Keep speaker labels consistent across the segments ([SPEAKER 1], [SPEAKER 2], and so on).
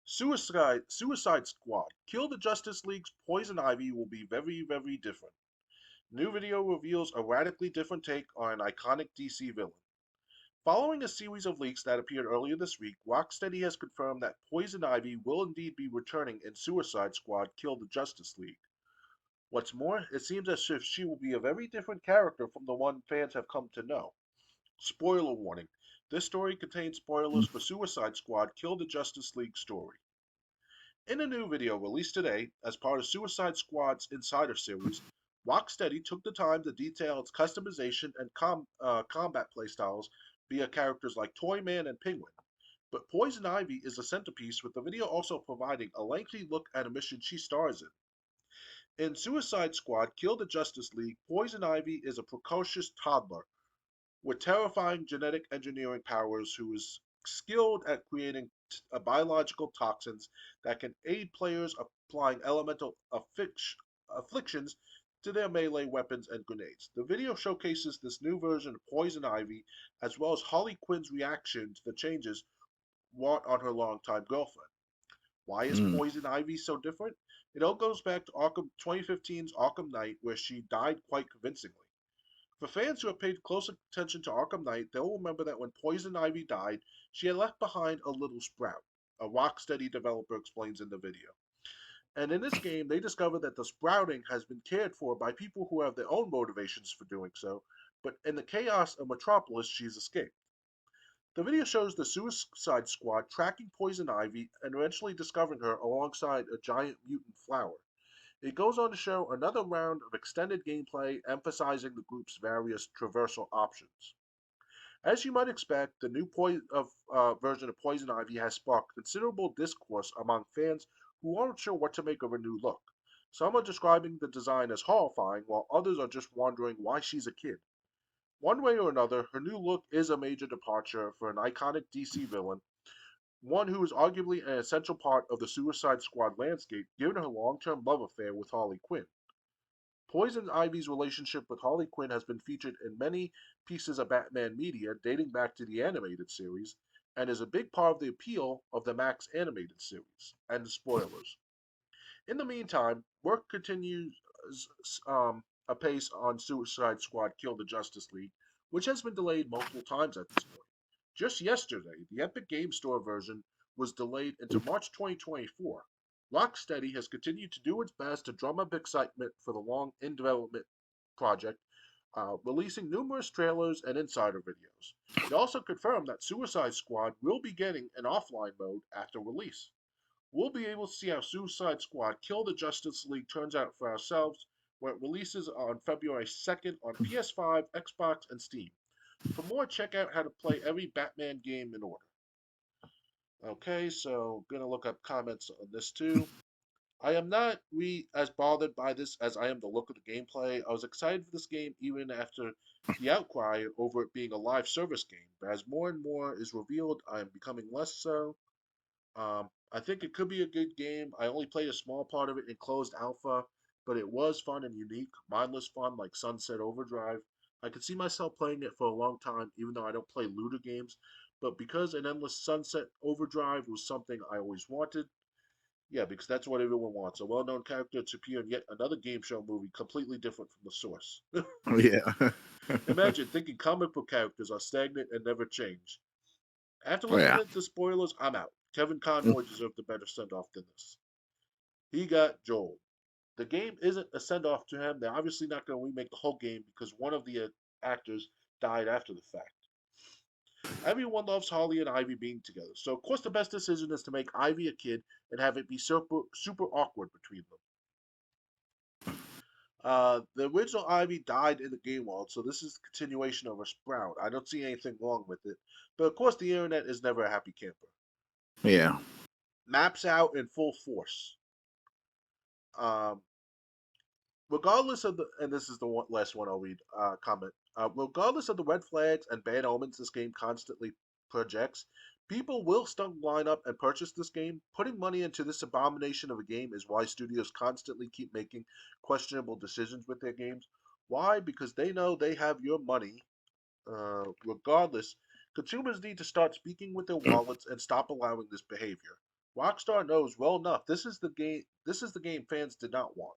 [SPEAKER 1] Suicide Squad. Kill the Justice League's Poison Ivy will be very, very different. New video reveals a radically different take on an iconic DC villain. Following a series of leaks that appeared earlier this week, Rocksteady has confirmed that Poison Ivy will indeed be returning in Suicide Squad Kill the Justice League. What's more, it seems as if she will be a very different character from the one fans have come to know. Spoiler warning. This story contains spoilers for Suicide Squad Kill the Justice League story. In a new video released today as part of Suicide Squad's Insider series, Rocksteady took the time to detail its customization and combat playstyles via characters like Toyman and Penguin. But Poison Ivy is the centerpiece, with the video also providing a lengthy look at a mission she stars in. In Suicide Squad Kill the Justice League, Poison Ivy is a precocious toddler with terrifying genetic engineering powers who is skilled at creating biological toxins that can aid players applying elemental afflictions to their melee weapons and grenades. The video showcases this new version of Poison Ivy as well as Harley Quinn's reaction to the changes wrought on her longtime girlfriend. Why is
[SPEAKER 2] Mm.
[SPEAKER 1] Poison Ivy so different? It all goes back to 2015's Arkham Knight, where she died quite convincingly. For fans who have paid close attention to Arkham Knight, they'll remember that when Poison Ivy died, she had left behind a little sprout, a Rocksteady developer explains in the video. And in this game, they discover that the sprouting has been cared for by people who have their own motivations for doing so, but in the chaos of Metropolis, she's escaped. The video shows the Suicide Squad tracking Poison Ivy and eventually discovering her alongside a giant mutant flower. It goes on to show another round of extended gameplay emphasizing the group's various traversal options. As you might expect, the new version of Poison Ivy has sparked considerable discourse among fans who aren't sure what to make of her new look. Some are describing the design as horrifying, while others are just wondering why she's a kid. One way or another, her new look is a major departure for an iconic DC villain, one who is arguably an essential part of the Suicide Squad landscape given her long term love affair with Harley Quinn. Poison Ivy's relationship with Harley Quinn has been featured in many pieces of Batman media dating back to the animated series, and is a big part of the appeal of the Max animated series. And spoilers. In the meantime, work continues apace on Suicide Squad Kill the Justice League, which has been delayed multiple times at this point. Just yesterday, the Epic Game Store version was delayed into March 2024. Rocksteady has continued to do its best to drum up excitement for the long in development project, releasing numerous trailers and insider videos. It also confirmed that Suicide Squad will be getting an offline mode after release. We'll be able to see how Suicide Squad Kill the Justice League turns out for ourselves when it releases on February 2nd on PS5, Xbox, and Steam. For more, check out how to play every Batman game in order. Okay, so gonna look up comments on this too. I am not as bothered by this as I am the look of the gameplay. I was excited for this game even after the outcry over it being a live service game, but as more and more is revealed, I am becoming less so. I think it could be a good game. I only played a small part of it in closed alpha, but it was fun and unique, mindless fun like Sunset Overdrive. I could see myself playing it for a long time, even though I don't play looter games. But because an endless Sunset Overdrive was something I always wanted, yeah, because that's what everyone wants. A well known character to appear in yet another game show movie completely different from the source.
[SPEAKER 2] Oh, yeah.
[SPEAKER 1] Imagine thinking comic book characters are stagnant and never change. After
[SPEAKER 2] Oh,
[SPEAKER 1] looking
[SPEAKER 2] yeah.
[SPEAKER 1] at the spoilers, I'm out. Kevin Conroy deserved a better send off than this. He got Joel. The game isn't a send off to him. They're obviously not going to remake the whole game because one of the actors died after the fact. Everyone loves Holly and Ivy being together, so of course the best decision is to make Ivy a kid and have it be super awkward between them. The original Ivy died in the game world, so this is the continuation of her sprout. I don't see anything wrong with it, but of course the internet is never a happy camper.
[SPEAKER 2] Yeah.
[SPEAKER 1] Maps out in full force. Um, Regardless of the, and this is the last one I'll read, comment. Regardless of the red flags and bad omens this game constantly projects, people will still line up and purchase this game. Putting money into this abomination of a game is why studios constantly keep making questionable decisions with their games. Why? Because they know they have your money. Regardless, consumers need to start speaking with their wallets and stop allowing this behavior. Rockstar knows well enough this is the game. This is the game fans did not want.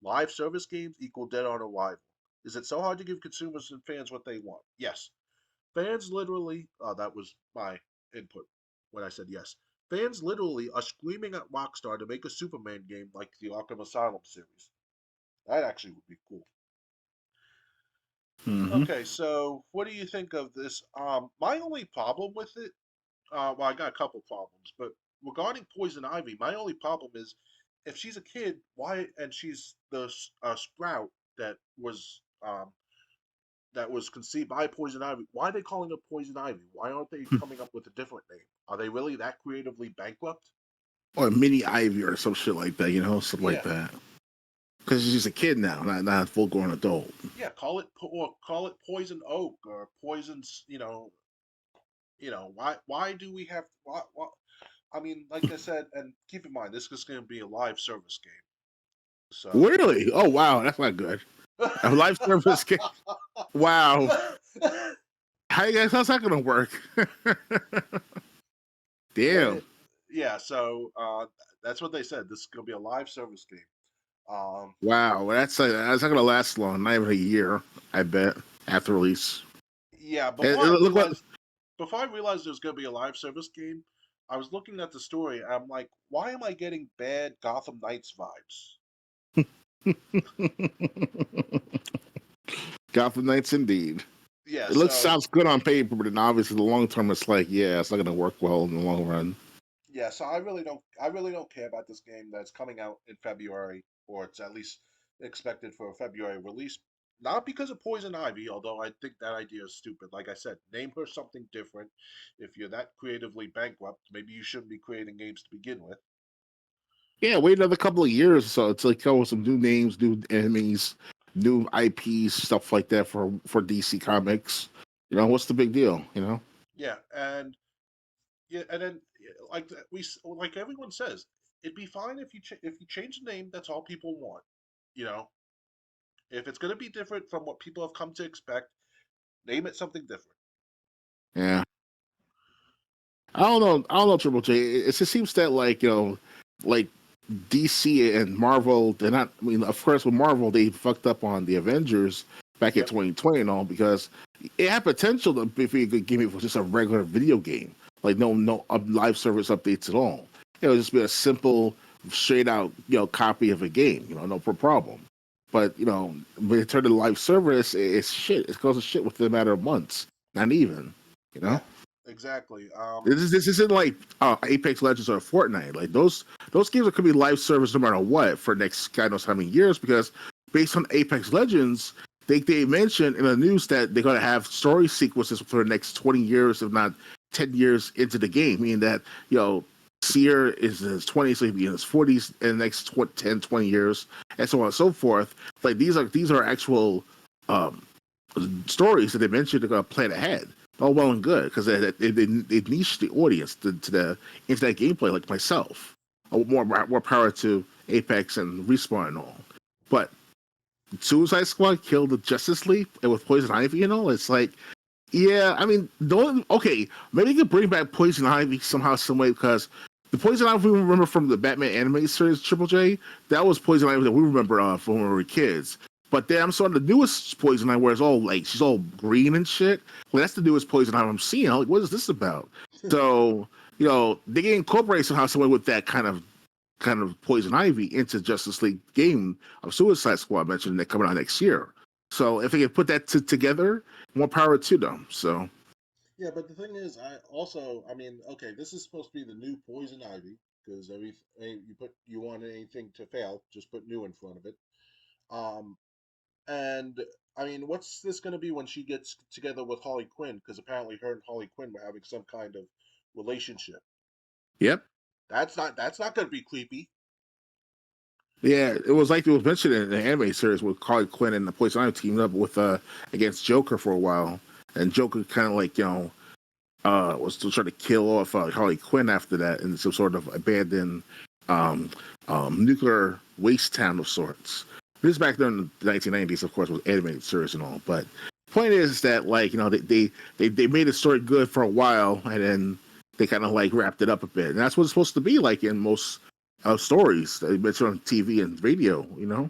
[SPEAKER 1] Live service games equal dead on arrival. Is it so hard to give consumers and fans what they want? Yes. Fans literally. That was my input when I said yes. Fans literally are screaming at Rockstar to make a Superman game like the Arkham Asylum series. That actually would be cool.
[SPEAKER 2] Hmm.
[SPEAKER 1] Okay, so what do you think of this? My only problem with it, well, I got a couple problems, but regarding Poison Ivy, my only problem is if she's a kid, why, and she's the sprout that was conceived by Poison Ivy. Why are they calling her Poison Ivy? Why aren't they coming up with a different name? Are they really that creatively bankrupt?
[SPEAKER 2] Or Mini Ivy or some shit like that, something like
[SPEAKER 1] Yeah,
[SPEAKER 2] that. Because she's a kid now, not a full grown adult.
[SPEAKER 1] yeah. Call it Poison Oak or Poison's. Why do we have why I mean, like I said, and keep in mind, this is going to be a live service game. So,
[SPEAKER 2] Really? Oh wow, that's not good. A live service game. Wow. How you guys? How's that gonna work? Damn.
[SPEAKER 1] but yeah, so that's what they said. This is going to be a live service game. Um,
[SPEAKER 2] Wow. Well, that's not gonna last long. Not even a year. I bet after release.
[SPEAKER 1] yeah,
[SPEAKER 2] Look what.
[SPEAKER 1] before I realized there was going to be a live service game, I was looking at the story. And I'm like, why am I getting bad Gotham Knights vibes?
[SPEAKER 2] Gotham Knights, indeed.
[SPEAKER 1] Yeah,
[SPEAKER 2] It looks
[SPEAKER 1] so
[SPEAKER 2] sounds good on paper, but then obviously the long term, it's like, yeah, it's not gonna work well in the long run.
[SPEAKER 1] yeah, so I really don't care about this game that's coming out in February, or it's at least expected for a February release. Not because of Poison Ivy, although I think that idea is stupid. Like I said, name her something different. If you're that creatively bankrupt, maybe you shouldn't be creating games to begin with.
[SPEAKER 2] Yeah, wait another couple of years so to like come with some new names, new enemies, new IPs, stuff like that for DC Comics. What's the big deal?
[SPEAKER 1] Yeah, and yeah, and then like everyone says, it'd be fine if if you change the name. That's all people want. You know, if it's going to be different from what people have come to expect, name it something different.
[SPEAKER 2] Yeah. I don't know. I don't know, Triple J. It just seems that like DC and Marvel, they're not. I mean, of course, with Marvel, they fucked up on the Avengers back in
[SPEAKER 1] Yep.
[SPEAKER 2] 2020 and all because it had potential to if you could give it for just a regular video game, like no live service updates at all. It would just be a simple, straight out copy of a game. No problem. But when it turned to live service, it's shit. It goes to shit within a matter of months, not even. You know.
[SPEAKER 1] Yeah. Exactly.
[SPEAKER 2] This isn't like Apex Legends or Fortnite. Like those games could be live service no matter what for next God knows how many years because based on Apex Legends, they mentioned in the news that they're gonna have story sequences for the next 20 years, if not 10 years into the game, meaning that Seer is in his 20s, so he'll be in his 40s in the next 10, 20 years, and so on and so forth. Like these are actual um, stories that they mentioned they're gonna plan ahead. All well and good because they niche the audience into that gameplay like myself. More power to Apex and Respawn and all. But Suicide Squad killed the Justice League and with Poison Ivy and all. It's like, yeah, I mean, okay, maybe you could bring back Poison Ivy somehow, some way because the Poison Ivy we remember from the Batman animated series Triple J, that was Poison Ivy that we remember from when we were kids. But then I'm starting the newest Poison Ivy where it's all like she's all green and shit. Well, that's the newest Poison Ivy I'm seeing. I'm like, what is this about? So they can incorporate somehow, some way with that kind of Poison Ivy into Justice League game of Suicide Squad mentioned that coming out next year. So if they can put that together, more power to them. So
[SPEAKER 1] Yeah, but the thing is, I mean, okay, this is supposed to be the new Poison Ivy because you want anything to fail, just put new in front of it. Um, and I mean, what's this going to be when she gets together with Harley Quinn? Because apparently her and Harley Quinn were having some kind of relationship.
[SPEAKER 2] yep.
[SPEAKER 1] That's not going to be creepy.
[SPEAKER 2] Yeah, it was like it was mentioned in the anime series with Harley Quinn and the Poison Ivy teamed up with against Joker for a while, and Joker kind of like was still trying to kill off Harley Quinn after that in some sort of abandoned um, nuclear waste town of sorts. This is back then in the 1990s, of course, with animated series and all. But the point is that like they made the story good for a while, and then they kind of like wrapped it up a bit, and that's what it's supposed to be like in most stories that you mention on TV and radio. You know,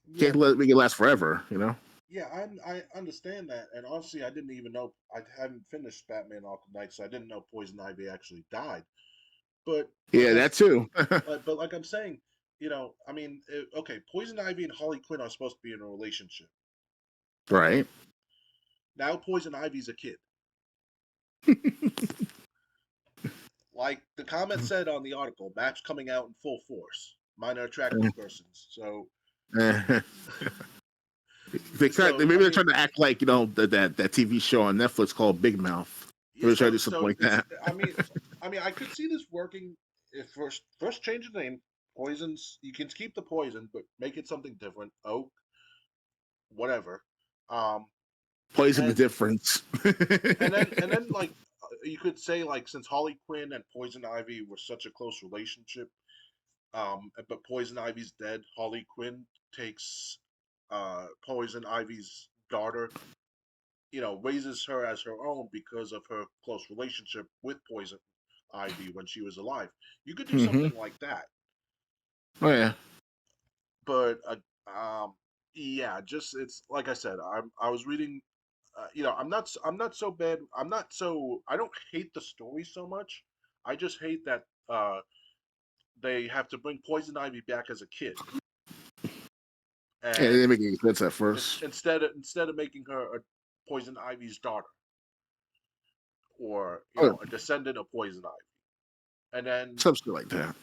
[SPEAKER 1] Yeah,
[SPEAKER 2] can't make it last forever. You know.
[SPEAKER 1] yeah, I understand that, and honestly, I didn't even know I hadn't finished Batman Arkham Knight, so I didn't know Poison Ivy actually died. But like
[SPEAKER 2] Yeah, that too.
[SPEAKER 1] but like I'm saying, I mean, okay, Poison Ivy and Harley Quinn are supposed to be in a relationship. Okay,
[SPEAKER 2] Right.
[SPEAKER 1] now Poison Ivy's a kid. Like the comment said on the article, map's coming out in full force. Minor attractive persons. So,
[SPEAKER 2] Maybe
[SPEAKER 1] I
[SPEAKER 2] they're
[SPEAKER 1] mean,
[SPEAKER 2] trying to act like that TV show on Netflix called Big Mouth.
[SPEAKER 1] yeah.
[SPEAKER 2] Maybe try to do
[SPEAKER 1] So
[SPEAKER 2] something like
[SPEAKER 1] it's.
[SPEAKER 2] that.
[SPEAKER 1] I mean, I could see this working if first change the name. Poisons. You can keep the poison, but make it something different. Oak, whatever. Um,
[SPEAKER 2] Poison the
[SPEAKER 1] and
[SPEAKER 2] difference.
[SPEAKER 1] and then like you could say like since Harley Quinn and Poison Ivy were such a close relationship, but Poison Ivy's dead. Harley Quinn takes Poison Ivy's daughter, raises her as her own because of her close relationship with Poison Ivy when she was alive. You could do
[SPEAKER 2] Hmm.
[SPEAKER 1] something like that,
[SPEAKER 2] Oh yeah.
[SPEAKER 1] but yeah, just it's like I said. I was reading. I'm not so bad. I don't hate the story so much. I just hate that they have to bring Poison Ivy back as a kid,
[SPEAKER 2] Yeah, it
[SPEAKER 1] and
[SPEAKER 2] didn't make any sense at first.
[SPEAKER 1] instead of making her a Poison Ivy's daughter, or
[SPEAKER 2] Oh,
[SPEAKER 1] a descendant of Poison Ivy, and then
[SPEAKER 2] some shit like that.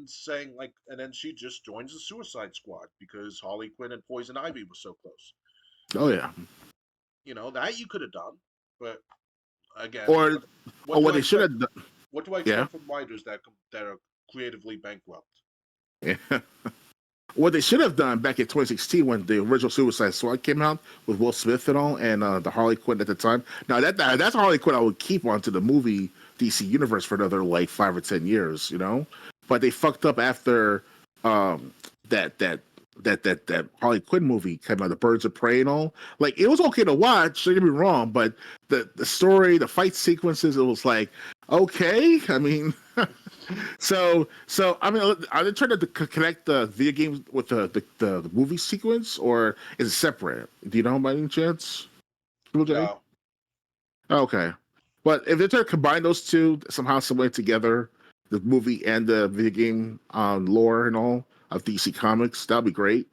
[SPEAKER 1] saying like, and then she just joins the Suicide Squad because Harley Quinn and Poison Ivy were so close.
[SPEAKER 2] Oh yeah.
[SPEAKER 1] That you could have done, but again,
[SPEAKER 2] Or
[SPEAKER 1] what do
[SPEAKER 2] what
[SPEAKER 1] I
[SPEAKER 2] they should
[SPEAKER 1] expect?
[SPEAKER 2] have done.
[SPEAKER 1] What do I
[SPEAKER 2] Yeah.
[SPEAKER 1] expect from writers that are creatively bankrupt?
[SPEAKER 2] Yeah. What they should have done back in 2016 when the original Suicide Squad came out with Will Smith and all, and the Harley Quinn at the time. Now that's Harley Quinn I would keep onto the movie DC universe for another like 5 or 10 years, you know. But they fucked up after um, that that that Harley Quinn movie came out, the Birds of Prey and all. Like it was okay to watch. Don't get me wrong, but the story, the fight sequences, it was like okay. I mean, so I mean, are they trying to connect the video games with the movie sequence, or is it separate? Do you know by any chance, Triple J?
[SPEAKER 1] No.
[SPEAKER 2] Okay, but if they're trying to combine those two somehow, some way together, the movie and the video game lore and all of DC Comics, that'd be great.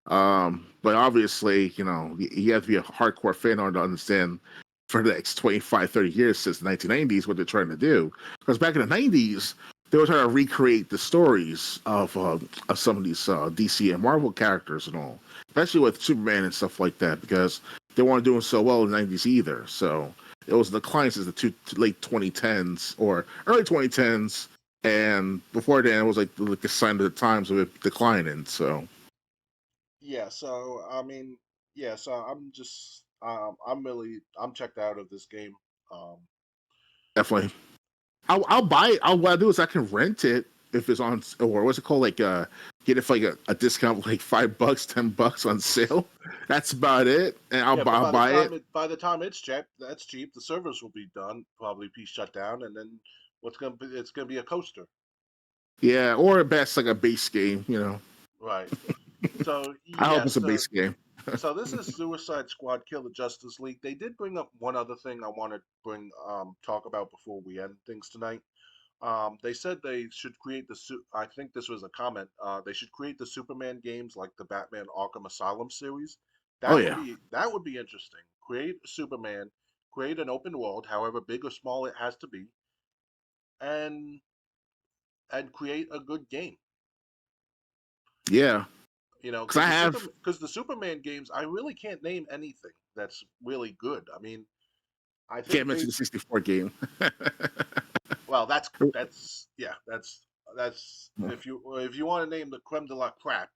[SPEAKER 2] But obviously, you have to be a hardcore fan in order to understand for the next 25, 30 years since the 1990s what they're trying to do. Because back in the 90s, they were trying to recreate the stories of some of these DC and Marvel characters and all, especially with Superman and stuff like that, because they weren't doing so well in the 90s either. So it was the decline since the late 2010s or early 2010s, and before then it was like a sign of the times of it declining. So
[SPEAKER 1] Yeah. So I mean, yeah. So I'm checked out of this game. Um,
[SPEAKER 2] definitely, I'll buy it. What I do is I can rent it if it's on, or what's it called, like get it for like a discount, like $5, $10 on sale. That's about it, and
[SPEAKER 1] yeah, but
[SPEAKER 2] I'll buy it.
[SPEAKER 1] by the time it's cheap, that's cheap. The servers will be done, probably be shut down, and then it's gonna be a coaster,
[SPEAKER 2] Yeah, or at best like a base game.
[SPEAKER 1] right? So
[SPEAKER 2] I hope
[SPEAKER 1] yeah.
[SPEAKER 2] it's a base game.
[SPEAKER 1] So this is Suicide Squad Kill the Justice League. They did bring up one other thing I want to talk about before we end things tonight. They said they should create I think this was a comment. They should create the Superman games like the Batman Arkham Asylum series.
[SPEAKER 2] Oh yeah,
[SPEAKER 1] That would be interesting. Create Superman, create an open world, however big or small it has to be, and create a good game.
[SPEAKER 2] yeah. Because I have
[SPEAKER 1] Because the Superman games, I really can't name anything that's really good. I mean, I
[SPEAKER 2] can't
[SPEAKER 1] think
[SPEAKER 2] mention the 64 game.
[SPEAKER 1] well, yeah, that's if you want to name the creme de la crap,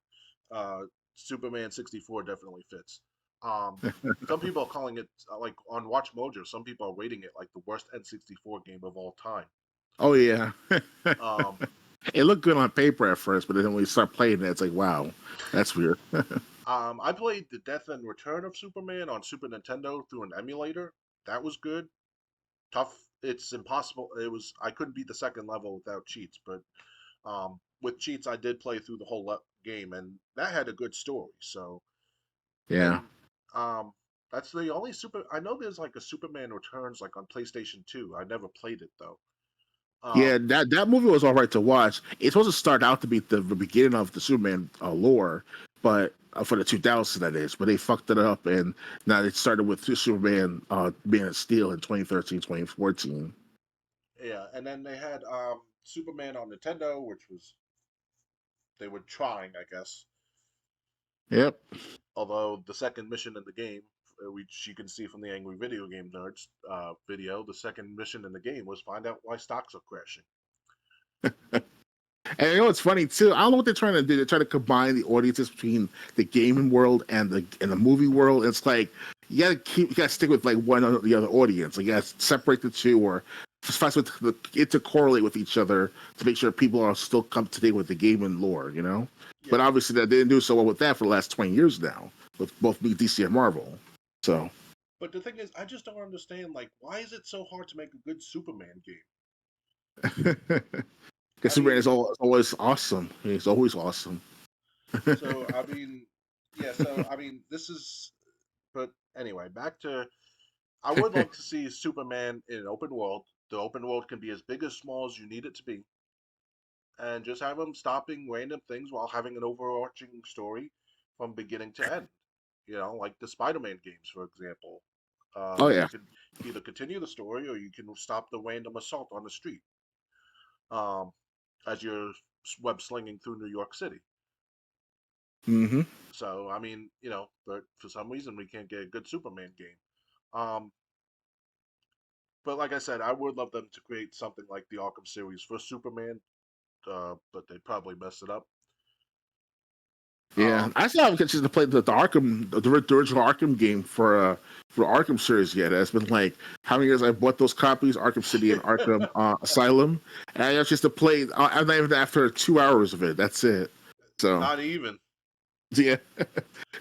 [SPEAKER 1] uh, Superman 64 definitely fits. Um, some people are calling it like on Watch Mojo. Some people are rating it like the worst N64 game of all time.
[SPEAKER 2] Oh yeah.
[SPEAKER 1] Um,
[SPEAKER 2] It looked good on paper at first, but then when we start playing it, it's like, wow, that's weird.
[SPEAKER 1] I played the Death and Return of Superman on Super Nintendo through an emulator. That was good. Tough, it's impossible. I couldn't beat the second level without cheats, but with cheats, I did play through the whole game, and that had a good story. So,
[SPEAKER 2] Yeah.
[SPEAKER 1] and um, that's the only super. I know there's like a Superman Returns like on PlayStation 2. I never played it though.
[SPEAKER 2] Yeah,
[SPEAKER 1] Um,
[SPEAKER 2] that movie was all right to watch. It's supposed to start out to be the beginning of the Superman lore, but for the 2000s that is, but they fucked it up, and now it started with Superman being a Steel in 2013, 2014.
[SPEAKER 1] yeah, and then they had Superman on Nintendo, which was they were trying, I guess.
[SPEAKER 2] Yep.
[SPEAKER 1] Although the second mission in the game, which you can see from the Angry Video Game Nerds video, the second mission in the game was find out why stocks are crashing.
[SPEAKER 2] And you know what's funny too? I don't know what they're trying to do. They're trying to combine the audiences between the gaming world and the movie world. It's like you gotta stick with like one or the other audience. Like you gotta separate the two, or just find it to correlate with each other to make sure people are still come to date with the gaming lore. You know, but
[SPEAKER 1] Yeah,
[SPEAKER 2] obviously that they didn't do so well with that for the last 20 years now with both DC and Marvel. So
[SPEAKER 1] but the thing is, I just don't understand. Like, why is it so hard to make a good Superman game?
[SPEAKER 2] because
[SPEAKER 1] I
[SPEAKER 2] Superman
[SPEAKER 1] mean,
[SPEAKER 2] is always awesome. He's always awesome.
[SPEAKER 1] I mean, yeah. So I mean, this is. But anyway, back to. I would like to see Superman in an open world. The open world can be as big as small as you need it to be, and just have him stopping random things while having an overarching story from beginning to end. You know, like the Spider-Man games, for example.
[SPEAKER 2] Oh
[SPEAKER 1] You
[SPEAKER 2] yeah.
[SPEAKER 1] can either continue the story or you can stop the random assault on the street um, as you're web slinging through New York City.
[SPEAKER 2] Hmm.
[SPEAKER 1] So, I mean, but for some reason we can't get a good Superman game. Um, but like I said, I would love them to create something like the Arkham series for Superman, but they probably mess it up.
[SPEAKER 2] Yeah,
[SPEAKER 1] Um,
[SPEAKER 2] I still haven't got a chance to play the Arkham, the original Arkham game for Arkham series yet. It's been like how many years I bought those copies, Arkham City and Arkham Asylum, and I got just to play. I'm not even after 2 hours of it. That's it. So
[SPEAKER 1] Not even.
[SPEAKER 2] yeah,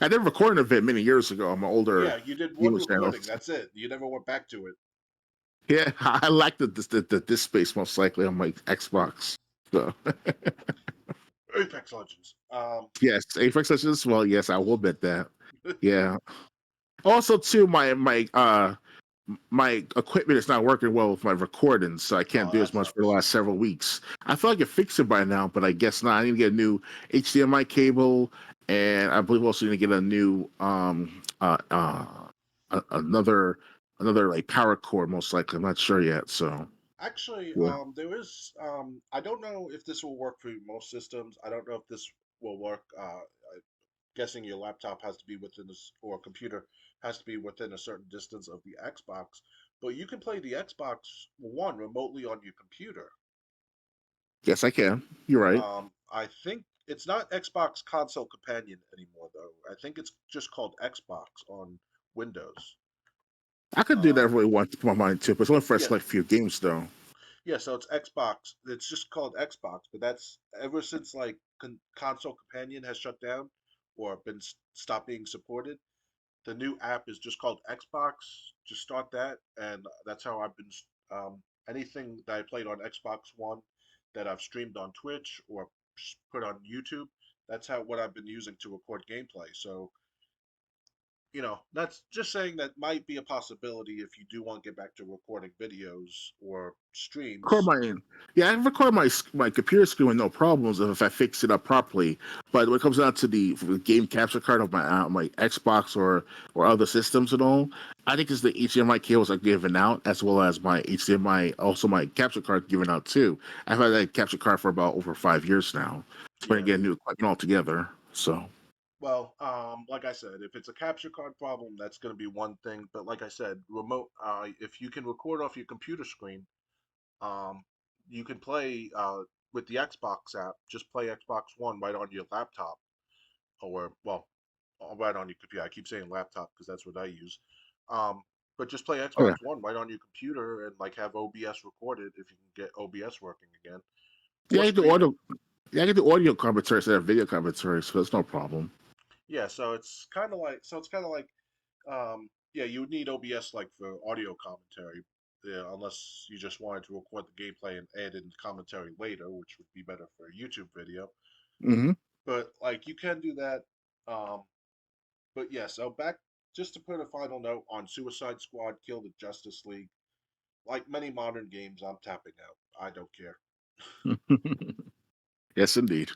[SPEAKER 2] I did record an event many years ago on my older
[SPEAKER 1] Yeah, you did one
[SPEAKER 2] gaming
[SPEAKER 1] recording.
[SPEAKER 2] channels.
[SPEAKER 1] That's it. You never went back to it.
[SPEAKER 2] Yeah, I like the disk space most likely on my Xbox. So
[SPEAKER 1] Apex Legends.
[SPEAKER 2] yes, Apex Legends. Well, yes, I will bet that. Yeah. Also, too, my equipment is not working well with my recordings, so I can't
[SPEAKER 1] Oh,
[SPEAKER 2] do
[SPEAKER 1] that
[SPEAKER 2] as much for the
[SPEAKER 1] sucks.
[SPEAKER 2] last several weeks. I thought I could fix it by now, but I guess not. I need to get a new HDMI cable, and I believe also need to get a new another like power cord, most likely. I'm not sure yet. So
[SPEAKER 1] Actually,
[SPEAKER 2] yeah.
[SPEAKER 1] there is. I don't know if this will work for most systems. I don't know if this will work. I'm guessing your laptop has to be within this, or computer has to be within a certain distance of the Xbox. But you can play the Xbox One remotely on your computer.
[SPEAKER 2] Yes, I can. You're right.
[SPEAKER 1] I think it's not Xbox Console Companion anymore, though. I think it's just called Xbox on Windows.
[SPEAKER 2] I could do that
[SPEAKER 1] Um,
[SPEAKER 2] if I want to my mind too, but it's only for a
[SPEAKER 1] yeah,
[SPEAKER 2] select few games though.
[SPEAKER 1] yeah. So it's Xbox. It's just called Xbox, but that's ever since like Console Companion has shut down or been stopped being supported. The new app is just called Xbox. Just start that, and that's how I've been. Anything that I played on Xbox One that I've streamed on Twitch or put on YouTube, that's how what I've been using to record gameplay. So that's just saying that might be a possibility if you do want to get back to recording videos or
[SPEAKER 2] Record
[SPEAKER 1] streams.
[SPEAKER 2] my Yeah, I can record my computer screen with no problems if I fix it up properly. But when it comes down to the game capture card of my Xbox or other systems and all, I think it's the HDMI cables I've given out as well as my HDMI, also my capture card given out too. I've had that capture card for about over 5 years now. It's going
[SPEAKER 1] Yeah.
[SPEAKER 2] to get new equipment altogether. So
[SPEAKER 1] Well, like I said, if it's a capture card problem, that's going to be one thing. But like I said, remote, if you can record off your computer screen, um, you can play with the Xbox app. Just play Xbox One right on your laptop, or well, right on your computer. I keep saying laptop because that's what I use. Um, but just play
[SPEAKER 2] oh
[SPEAKER 1] Xbox
[SPEAKER 2] yeah,
[SPEAKER 1] One right on your computer and like have OBS recorded if you can get OBS working again,
[SPEAKER 2] yeah,
[SPEAKER 1] or
[SPEAKER 2] I can do
[SPEAKER 1] stream it.
[SPEAKER 2] audio. Yeah, I can do audio commentaries instead of video commentaries, so that's no problem.
[SPEAKER 1] Yeah, so it's kind of like yeah, you would need OBS like for audio commentary. Yeah, unless you just wanted to record the gameplay and add in commentary later, which would be better for a YouTube video.
[SPEAKER 2] Hmm.
[SPEAKER 1] But like you can do that. Um, but yeah, so back just to put a final note on Suicide Squad Kill the Justice League. Like many modern games, I'm tapping out. I don't care.
[SPEAKER 2] Yes, indeed.